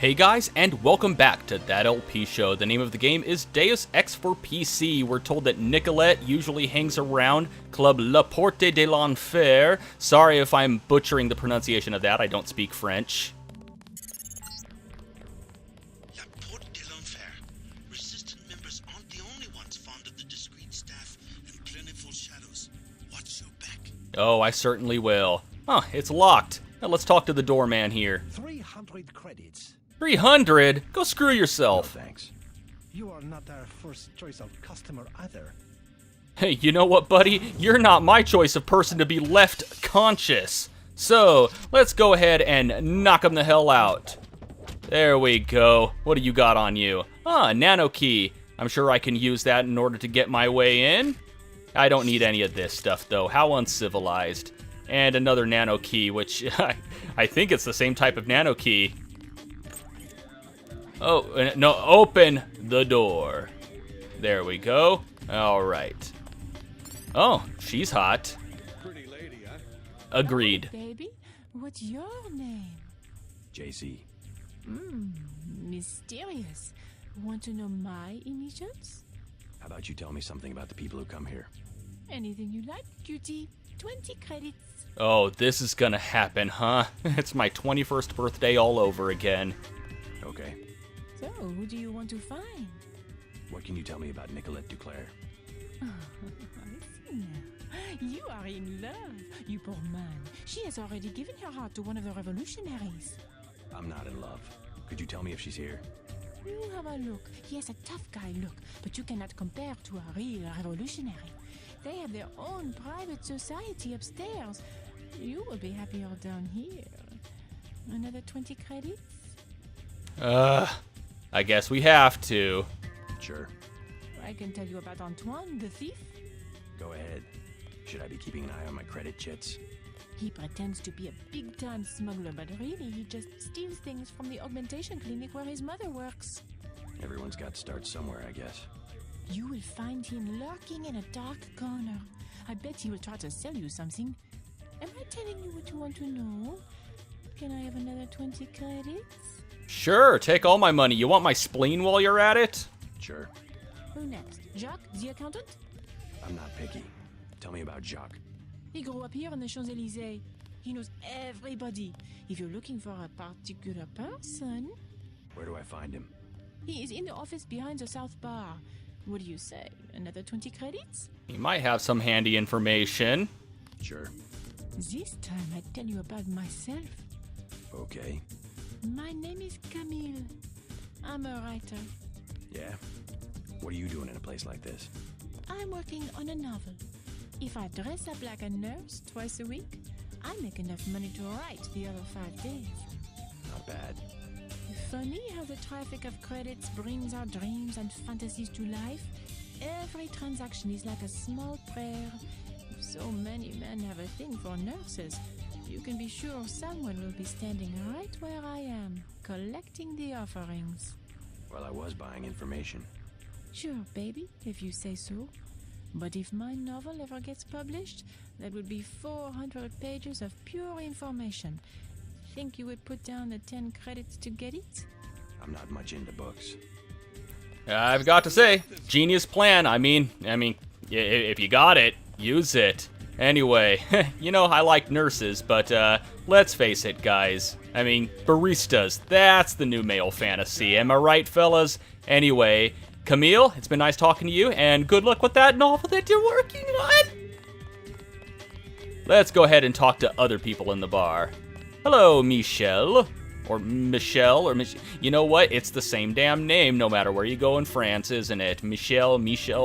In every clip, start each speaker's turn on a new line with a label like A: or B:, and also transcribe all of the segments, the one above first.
A: Hey guys, and welcome back to That LP Show. The name of the game is Deus Ex for PC. We're told that Nicolette usually hangs around Club La Porte de l'Enfer. Sorry if I'm butchering the pronunciation of that, I don't speak French.
B: La Porte de l'Enfer. Resistant members aren't the only ones fond of the discreet staff and plentiful shadows. Watch your back.
A: Oh, I certainly will. Huh, it's locked. Now let's talk to the doorman here.
C: 300 credits.
A: 300? Go screw yourself.
C: No, thanks. You are not our first choice of customer either.
A: Hey, you know what, buddy? You're not my choice of person to be left conscious. So, let's go ahead and knock him the hell out. There we go. What do you got on you? Ah, nano key. I'm sure I can use that in order to get my way in. I don't need any of this stuff, though. How uncivilized. And another nano key, which I think it's the same type of nano key. Oh, no, open the door. There we go. All right. Oh, she's hot.
D: Pretty lady, huh?
A: Agreed.
E: Oh, baby, what's your name?
C: JC.
E: Mysterious. Want to know my initials?
C: How about you tell me something about the people who come here?
E: Anything you like, cutie. 20 credits.
A: Oh, this is gonna happen, huh? It's my 21st birthday all over again.
C: Okay.
E: So, who do you want to find?
C: What can you tell me about Nicolette DuClare?
E: I see now. You are in love, you poor man. She has already given her heart to one of the revolutionaries.
C: I'm not in love. Could you tell me if she's here?
E: You have a look. He has a tough guy look, but you cannot compare to a real revolutionary. They have their own private society upstairs. You will be happier down here. Another 20 credits?
A: I guess we have to.
C: Sure.
E: I can tell you about Antoine, the thief.
C: Go ahead. Should I be keeping an eye on my credit chits?
E: He pretends to be a big-time smuggler, but really he just steals things from the augmentation clinic where his mother works.
C: Everyone's got to start somewhere, I guess.
E: You will find him lurking in a dark corner. I bet he will try to sell you something. Am I telling you what you want to know? Can I have another 20 credits?
A: Sure, take all my money. You want my spleen while you're at it?
C: Sure.
E: Who next? Jacques, the accountant?
C: I'm not picky. Tell me about Jacques.
E: He grew up here on the Champs-Élysées. He knows everybody. If you're looking for a particular person...
C: Where do I find him?
E: He is in the office behind the South Bar. What do you say? Another 20 credits?
A: You might have some handy information.
C: Sure.
E: This time I tell you about myself.
C: Okay.
E: My name is Camille. I'm a writer.
C: Yeah? What are you doing in a place like this?
E: I'm working on a novel. If I dress up like a nurse twice a week, I make enough money to write the other 5 days.
C: Not bad.
E: Funny how the traffic of credits brings our dreams and fantasies to life. Every transaction is like a small prayer. If so many men have a thing for nurses, you can be sure someone will be standing right where I am, collecting the offerings.
C: Well, I was buying information.
E: Sure, baby, if you say so. But if my novel ever gets published, that would be 400 pages of pure information. Think you would put down the 10 credits to get it?
C: I'm not much into books.
A: I've got to say, genius plan. I mean, if you got it, use it. Anyway, you know, I like nurses, but let's face it, guys. I mean, baristas, that's the new male fantasy. Am I right, fellas? Anyway, Camille, it's been nice talking to you, and good luck with that novel that you're working on. Let's go ahead and talk to other people in the bar. Hello, Michelle. Or Michelle, or you know what? It's the same damn name no matter where you go in France, isn't it? Michelle,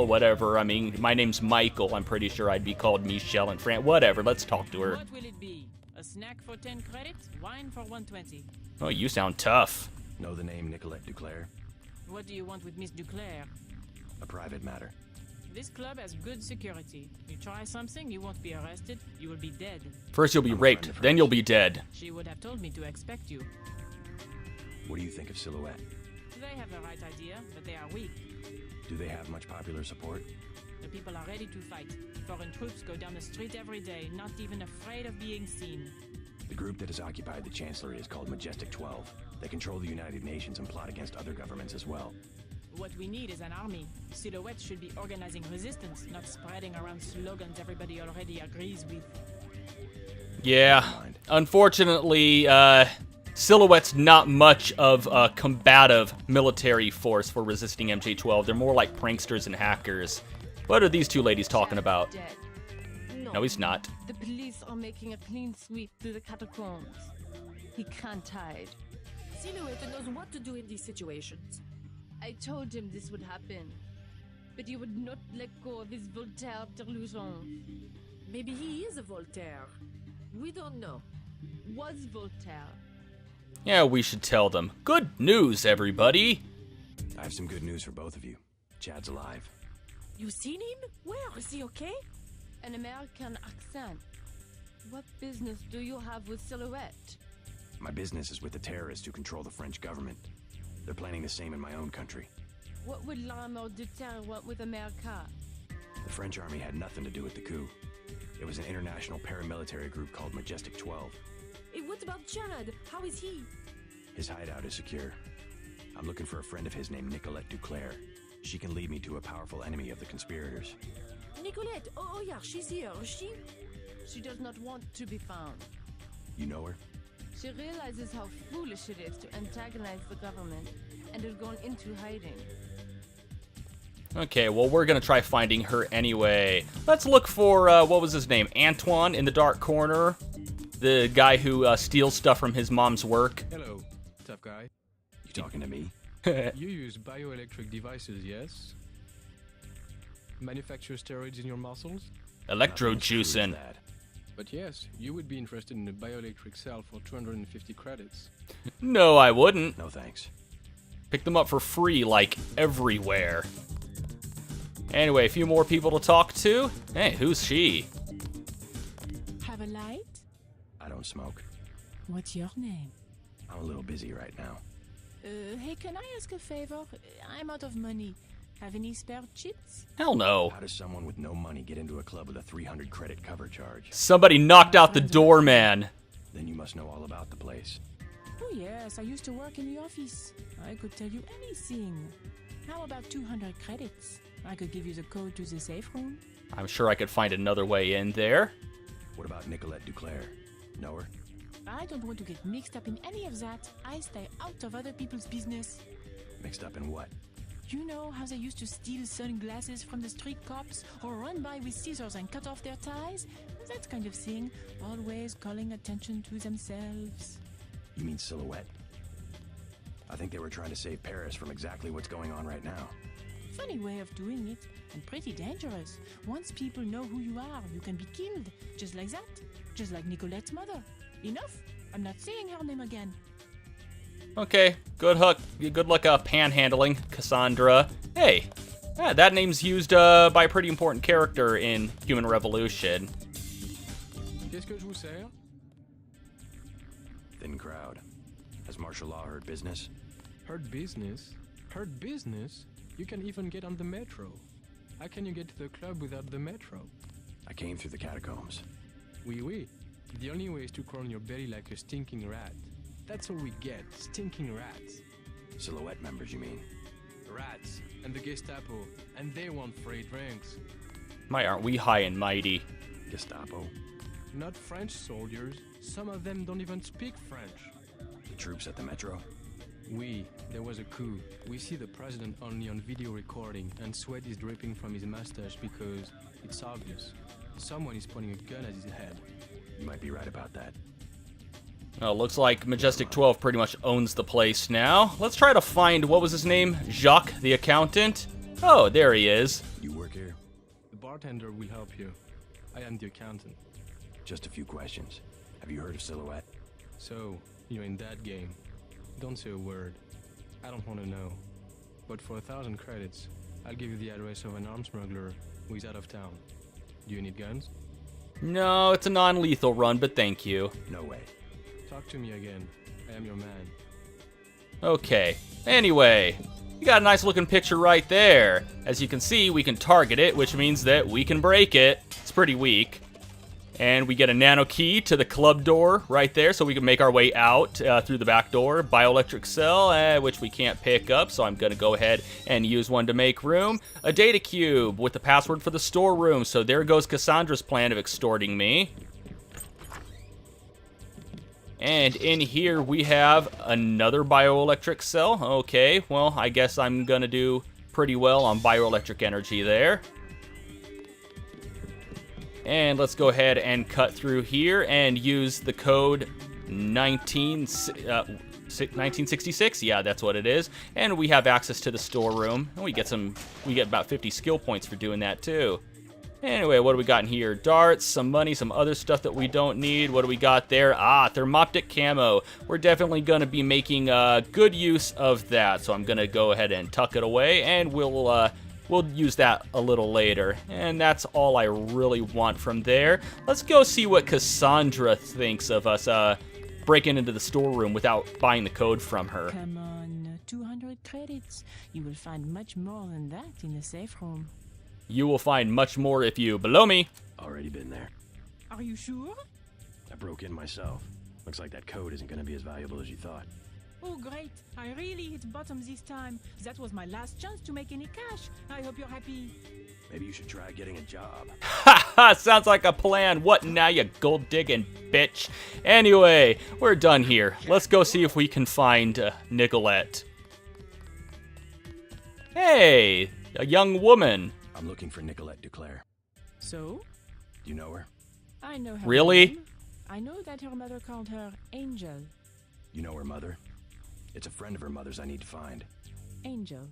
A: whatever. I mean, my name's Michael. I'm pretty sure I'd be called Michelle in France. Whatever, let's talk to her.
F: What will it be? A snack for 10 credits? Wine for 120.
A: Oh, you sound tough.
C: Know the name Nicolette DuClare?
F: What do you want with Miss DuClare?
C: A private matter.
F: This club has good security. You try something, you won't be arrested. You will be dead.
A: First you'll be
C: I'm a
A: raped,
C: friend of
A: then
C: hers.
A: you'll be dead.
F: She would have told me to expect you.
C: What do you think of Silhouette?
F: They have the right idea, but they are weak.
C: Do they have much popular support?
F: The people are ready to fight. Foreign troops go down the street every day, not even afraid of being seen.
D: The group that has occupied the Chancellery is called Majestic 12. They control the United Nations and plot against other governments as well.
F: What we need is an army. Silhouette should be organizing resistance, not spreading around slogans everybody already agrees with.
A: Yeah, unfortunately, Silhouette's not much of a combative military force for resisting MJ-12. They're more like pranksters and hackers. What are these two ladies talking about?
G: Dead.
A: No, he's not.
G: The police are making a clean sweep through the catacombs. He can't hide.
H: Silhouette knows what to do in these situations.
G: I told him this would happen, but he would not let go of his Voltaire delusions.
H: Maybe he is a Voltaire. We don't know.
G: Was Voltaire.
A: Yeah, we should tell them. Good news, everybody.
D: I have some good news for both of you. Chad's alive.
H: You seen him? Where? Is he okay?
G: An American accent. What business do you have with Silhouette?
D: My business is with the terrorists who control the French government. They're planning the same in my own country.
G: What would L'armée de Terre want with America?
D: The French army had nothing to do with the coup. It was an international paramilitary group called Majestic 12.
H: Hey, what about Chad? How is he?
D: His hideout is secure. I'm looking for a friend of his named Nicolette DuClare. She can lead me to a powerful enemy of the conspirators.
H: Nicolette, oh yeah, she's here.
G: She does not want to be found.
D: You know her?
G: She realizes how foolish it is to antagonize the government and has gone into hiding.
A: Okay, well, we're gonna try finding her anyway. Let's look for, what was his name? Antoine in the dark corner. The guy who steals stuff from his mom's work.
I: Hello, tough guy.
D: You talking to me?
I: You use bioelectric devices, yes? Manufacture steroids in your muscles?
A: Electro
D: Nothing as true as
A: juicing.
D: that.
I: But yes, you would be interested in a bioelectric cell for 250 credits.
A: No, I wouldn't.
D: No thanks.
A: Pick them up for free, like, everywhere. Anyway, a few more people to talk to. Hey, who's she?
E: Have a light?
D: I don't smoke.
E: What's your name?
D: I'm a little busy right now.
E: Hey, can I ask a favor? I'm out of money. Have any spare chips?
A: Hell no.
D: How does someone with no money get into a club with a 300 credit cover charge?
A: Somebody knocked out the doorman.
D: Then you must know all about the place.
E: Oh yes, I used to work in the office. I could tell you anything. How about 200 credits? I could give you the code to the safe room.
A: I'm sure I could find another way in there.
D: What about Nicolette DuClare? Know her?
E: I don't want to get mixed up in any of that. I stay out of other people's business.
D: Mixed up in what?
E: You know how they used to steal sunglasses from the street cops or run by with scissors and cut off their ties? That kind of thing, always calling attention to themselves.
D: You mean Silhouette? I think they were trying to save Paris from exactly what's going on right now.
E: Funny way of doing it, and pretty dangerous. Once people know who you are, you can be killed. Just like that. Just like Nicolette's mother. Enough? I'm not saying her name again.
A: Okay, good luck panhandling, Cassandra. Hey, yeah, that name's used by a pretty important character in Human Revolution.
I: Qu'est-ce que je vous sers?
D: Thin crowd. Has martial law heard business?
I: Heard business? Heard business? You can even get on the metro. How can you get to the club without the metro?
D: I came through the catacombs.
I: Oui, oui. The only way is to crawl on your belly like a stinking rat. That's all we get, stinking rats.
D: Silhouette members, you mean?
I: Rats, and the Gestapo, and they want free drinks.
A: My, aren't we high and mighty?
D: Gestapo?
I: Not French soldiers. Some of them don't even speak French.
D: The troops at the metro?
I: Oui, there was a coup. We see the president only on video recording, and sweat is dripping from his mustache because it's obvious. Someone is pointing a gun at his head.
D: You might be right about that.
A: Well, looks like Majestic 12 pretty much owns the place now. Let's try to find, what was his name? Jacques, the accountant? Oh, there he is.
D: You work here?
I: The bartender will help you. I am the accountant.
D: Just a few questions. Have you heard of Silhouette?
I: So, you're in that game. Don't say a word. I don't want to know. But for 1,000 credits, I'll give you the address of an arms smuggler who is out of town. Do you need guns?
A: No, it's a non-lethal run, but thank you.
D: No way.
I: Talk to me again. I am your man.
A: Okay, anyway, you got a nice looking picture right there. As you can see, we can target it, which means that we can break it. It's pretty weak. And we get a nano key to the club door right there, so we can make our way out through the back door. Bioelectric cell, which we can't pick up, so I'm going to go ahead and use one to make room. A data cube with the password for the storeroom, so there goes Cassandra's plan of extorting me. And in here we have another bioelectric cell. Okay, well, I guess I'm going to do pretty well on bioelectric energy there. And let's go ahead and cut through here and use the code 1966. Yeah, that's what it is. And we have access to the storeroom. And we get about 50 skill points for doing that too. Anyway, what do we got in here? Darts, some money, some other stuff that we don't need. What do we got there? Ah, thermoptic camo. We're definitely going to be making good use of that. So I'm going to go ahead and tuck it away, and we'll use that a little later. And that's all I really want from there. Let's go see what Cassandra thinks of us breaking into the storeroom without buying the code from her.
E: Come on, 200 credits. You will find much more than that in the safe room.
A: You will find much more if you below me.
D: Already been there.
F: Are you sure?
D: I broke in myself. Looks like that code isn't going to be as valuable as you thought.
F: Oh, great. I really hit bottom this time. That was my last chance to make any cash. I hope you're happy.
D: Maybe you should try getting a job.
A: Ha ha! Sounds like a plan. What now, you gold digging bitch? Anyway, we're done here. Let's go see if we can find Nicolette. Hey, a young woman.
D: I'm looking for Nicolette DuClare.
E: So?
D: Do you know her?
E: I know her
A: Really?
E: name. I know that her mother called her Angel.
D: You know her mother? It's a friend of her mother's I need to find.
E: Angel.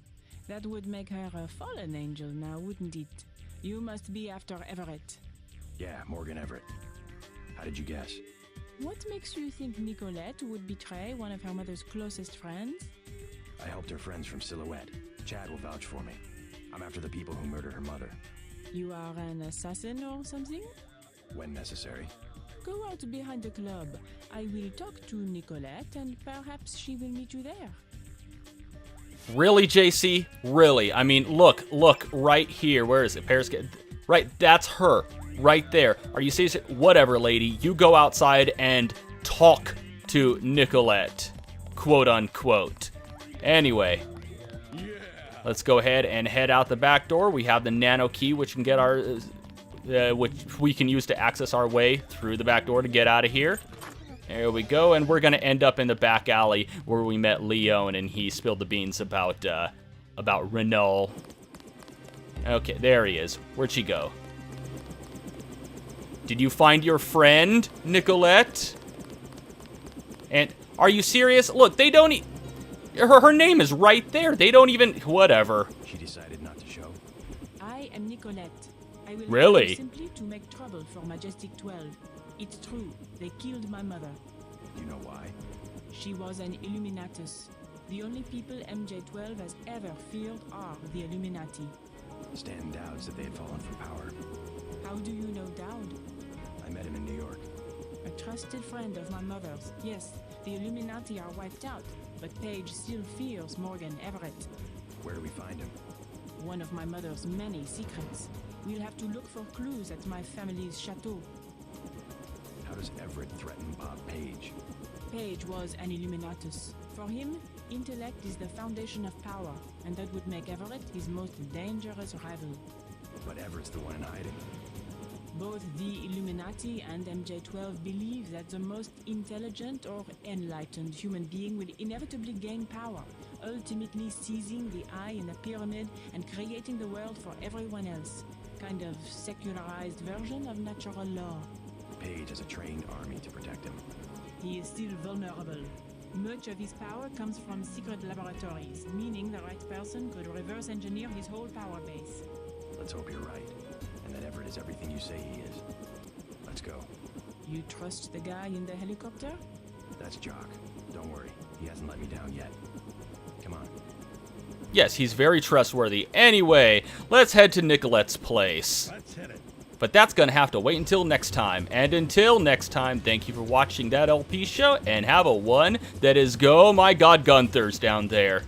E: That would make her a fallen angel now, wouldn't it? You must be after Everett.
D: Yeah, Morgan Everett. How did you guess?
E: What makes you think Nicolette would betray one of her mother's closest friends?
D: I helped her friends from Silhouette. Chad will vouch for me. I'm after the people who murdered her mother.
E: You are an assassin or something?
D: When necessary.
E: Go out behind the club. I will talk to Nicolette and perhaps she will meet you there.
A: Really, JC? Really? I mean, look, right here. Where is it? Paris? Right, that's her. Right there. Are you serious? Whatever, lady. You go outside and talk to Nicolette. Quote unquote. Anyway. Let's go ahead and head out the back door. We have the nano key, which can get which we can use to access our way through the back door to get out of here. There we go, and we're gonna end up in the back alley where we met Leon, and he spilled the beans about Renault. Okay, there he is. Where'd she go? Did you find your friend, Nicolette? And are you serious? Look, they don't. Her name is right there. They don't even. Whatever.
D: She decided not to show.
E: I am Nicolette. I will
A: Really?
E: come simply to make trouble for Majestic 12. It's true. They killed my mother.
D: Do you know why?
E: She was an Illuminatus. The only people MJ12 has ever feared are the Illuminati.
D: Stan doubts that they had fallen from power.
E: How do you know Dowd?
D: I met him in New York.
E: A trusted friend of my mother's. Yes, the Illuminati are wiped out, but Paige still fears Morgan Everett.
D: Where do we find him?
E: One of my mother's many secrets. We'll have to look for clues at my family's chateau.
D: How does Everett threaten Bob Page?
E: Page was an Illuminatus. For him, intellect is the foundation of power, and that would make Everett his most dangerous rival.
D: But Everett's the one in hiding.
E: Both the Illuminati and MJ12 believe that the most intelligent or enlightened human being will inevitably gain power, ultimately seizing the eye in the pyramid and creating the world for everyone else. Kind of secularized version of natural law.
D: Page has a trained army to protect him.
E: He is still vulnerable. Much of his power comes from secret laboratories, meaning the right person could reverse engineer his whole power base.
D: Let's hope you're right, and that Everett is everything you say he is. Let's go.
E: You trust the guy in the helicopter?
D: That's Jock. Don't worry, he hasn't let me down yet. Come on.
A: Yes, he's very trustworthy. Anyway, let's head to Nicolette's place.
C: Let's hit it.
A: But that's going to have to wait until next time. And until next time, thank you for watching that LP show, and have a one that is go, my God, Gunthers down there.